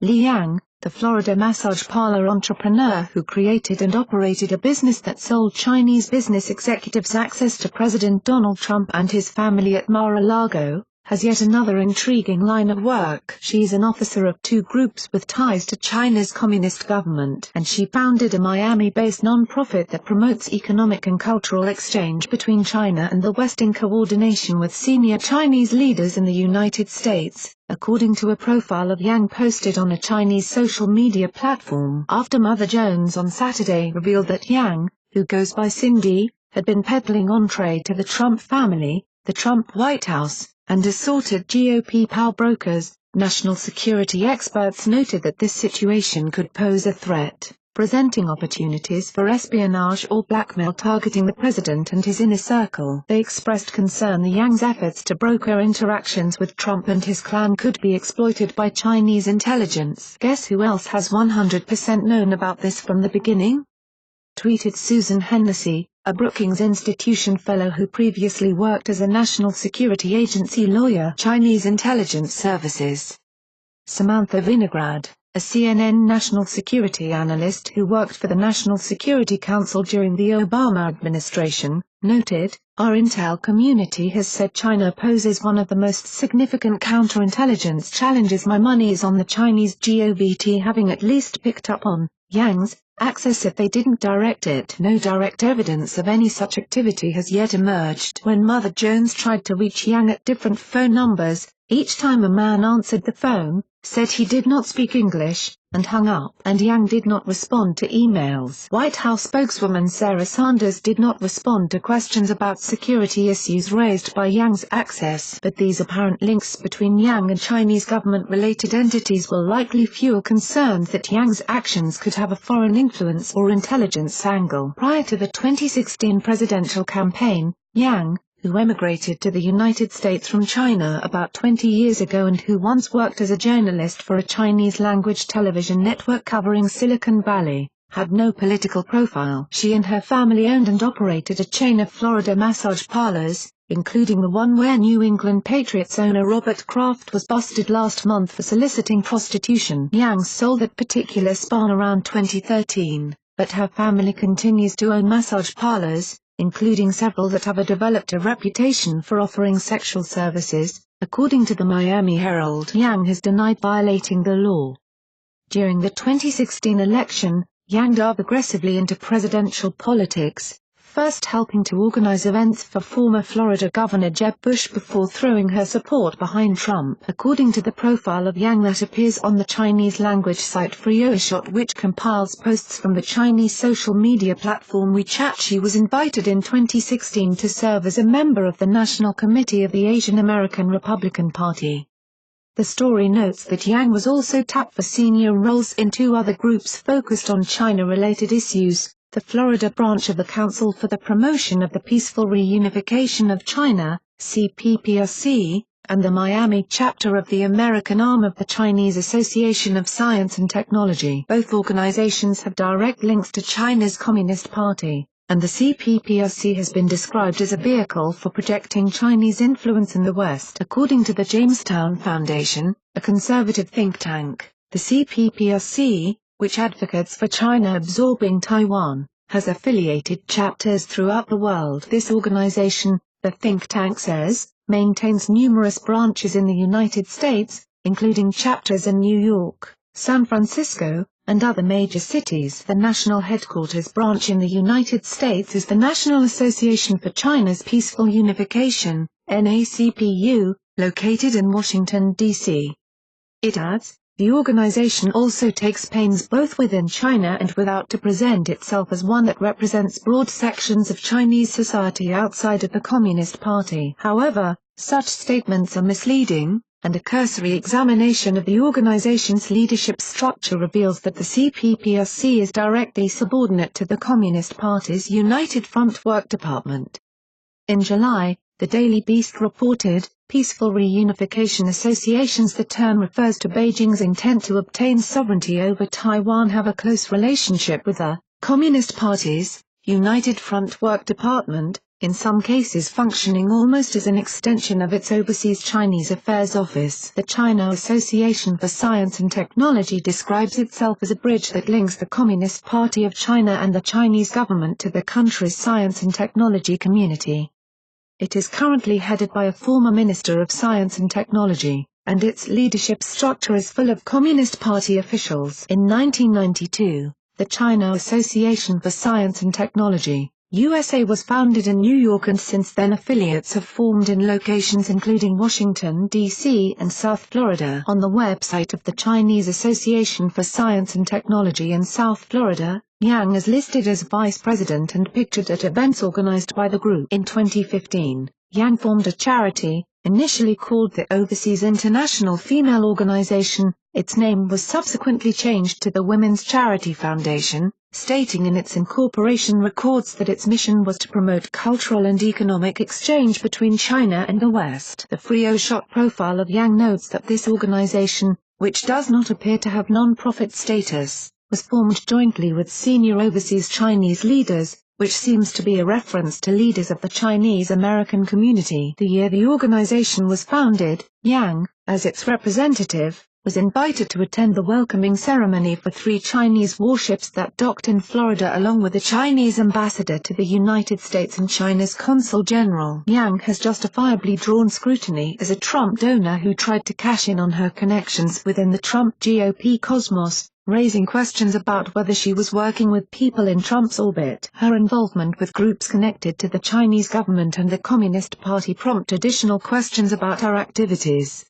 Li Yang, the Florida massage parlor entrepreneur who created and operated a business that sold Chinese business executives access to President Donald Trump and his family at Mar-a-Lago, has yet another intriguing line of work. She's an officer of two groups with ties to China's communist government, and she founded a Miami-based non-profit that promotes economic and cultural exchange between China and the West in coordination with senior Chinese leaders in the United States, according to a profile of Yang posted on a Chinese social media platform. After Mother Jones on Saturday revealed that Yang, who goes by Cindy, had been peddling entree to the Trump family, the Trump White House, and assorted GOP power brokers, national security experts noted that this situation could pose a threat, presenting opportunities for espionage or blackmail targeting the president and his inner circle. They expressed concern the Yang's efforts to broker interactions with Trump and his clan could be exploited by Chinese intelligence. Guess who else has 100% known about this from the beginning? Tweeted Susan Hennessy, a Brookings Institution fellow who previously worked as a National Security Agency lawyer. Chinese intelligence services. Samantha Vinograd, a CNN national security analyst who worked for the National Security Council during the Obama administration, noted, "Our intel community has said China poses one of the most significant counterintelligence challenges. My money is on the Chinese government having at least picked up on Yang's access if they didn't direct it." No direct evidence of any such activity has yet emerged. When Mother Jones tried to reach Yang at different phone numbers, each time a man answered the phone, said he did not speak English, and hung up. And Yang did not respond to emails. White House spokeswoman Sarah Sanders did not respond to questions about security issues raised by Yang's access. But these apparent links between Yang and Chinese government-related entities will likely fuel concerns that Yang's actions could have a foreign influence or intelligence angle. Prior to the 2016 presidential campaign, Yang, who emigrated to the United States from China about 20 years ago and who once worked as a journalist for a Chinese-language television network covering Silicon Valley, had no political profile. She and her family owned and operated a chain of Florida massage parlors, including the one where New England Patriots owner Robert Kraft was busted last month for soliciting prostitution. Yang sold that particular spa around 2013, but her family continues to own massage parlors, including several that have developed a reputation for offering sexual services, according to the Miami Herald. Yang has denied violating the law. During the 2016 election, Yang dove aggressively into presidential politics, first helping to organize events for former Florida Governor Jeb Bush before throwing her support behind Trump. According to the profile of Yang that appears on the Chinese-language site FreeOshot, which compiles posts from the Chinese social media platform WeChat, she was invited in 2016 to serve as a member of the National Committee of the Asian American Republican Party. The story notes that Yang was also tapped for senior roles in two other groups focused on China-related issues, the Florida branch of the Council for the Promotion of the Peaceful Reunification of China, CPPRC, and the Miami chapter of the American arm of the Chinese Association of Science and Technology. Both organizations have direct links to China's Communist Party, and the CPPRC has been described as a vehicle for projecting Chinese influence in the West. According to the Jamestown Foundation, a conservative think tank, the CPPRC, which advocates for China absorbing Taiwan, has affiliated chapters throughout the world. This organization, the think tank says, maintains numerous branches in the United States, including chapters in New York, San Francisco, and other major cities. The national headquarters branch in the United States is the National Association for China's Peaceful Unification, NACPU, located in Washington, D.C. It adds, the organization also takes pains both within China and without to present itself as one that represents broad sections of Chinese society outside of the Communist Party. However, such statements are misleading, and a cursory examination of the organization's leadership structure reveals that the CPPRC is directly subordinate to the Communist Party's United Front Work Department. In July, the Daily Beast reported, Peaceful Reunification Associations, the term refers to Beijing's intent to obtain sovereignty over Taiwan, have a close relationship with the Communist Party's United Front Work Department, in some cases functioning almost as an extension of its overseas Chinese affairs office. The China Association for Science and Technology describes itself as a bridge that links the Communist Party of China and the Chinese government to the country's science and technology community. It is currently headed by a former Minister of Science and Technology, and its leadership structure is full of Communist Party officials. In 1992, the China Association for Science and Technology, USA was founded in New York, and since then affiliates have formed in locations including Washington, D.C. and South Florida. On the website of the Chinese Association for Science and Technology in South Florida, Yang is listed as vice president and pictured at events organized by the group. In 2015, Yang formed a charity, initially called the Overseas International Female Organization. Its name was subsequently changed to the Women's Charity Foundation, stating in its incorporation records that its mission was to promote cultural and economic exchange between China and the West. The Free-O-Shot profile of Yang notes that this organization, which does not appear to have non-profit status, was formed jointly with senior overseas Chinese leaders, which seems to be a reference to leaders of the Chinese American community. The year the organization was founded, Yang, as its representative, was invited to attend the welcoming ceremony for 3 Chinese warships that docked in Florida along with the Chinese ambassador to the United States and China's consul general. Yang has justifiably drawn scrutiny as a Trump donor who tried to cash in on her connections within the Trump GOP cosmos, raising questions about whether she was working with people in Trump's orbit. Her involvement with groups connected to the Chinese government and the Communist Party prompt additional questions about her activities.